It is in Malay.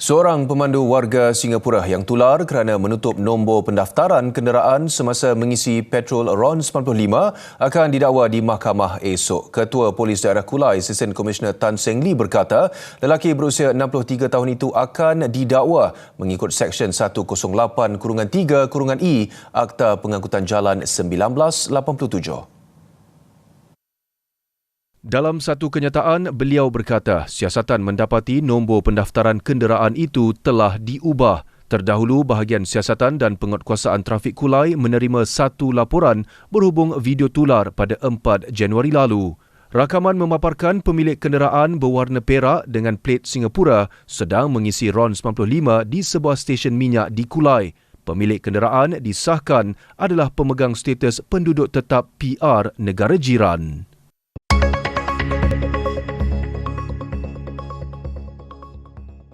Seorang pemandu warga Singapura yang tular kerana menutup nombor pendaftaran kenderaan semasa mengisi petrol RON 95 akan didakwa di mahkamah esok. Ketua Polis Daerah Kulai, Asisten Komisioner Tan Seng Lee berkata, lelaki berusia 63 tahun itu akan didakwa mengikut Seksyen 108-3-E Akta Pengangkutan Jalan 1987. Dalam satu kenyataan, beliau berkata siasatan mendapati nombor pendaftaran kenderaan itu telah diubah. Terdahulu, bahagian siasatan dan penguatkuasaan trafik Kulai menerima satu laporan berhubung video tular pada 4 Januari lalu. Rakaman memaparkan pemilik kenderaan berwarna perak dengan plat Singapura sedang mengisi RON 95 di sebuah stesen minyak di Kulai. Pemilik kenderaan disahkan adalah pemegang status penduduk tetap PR negara jiran.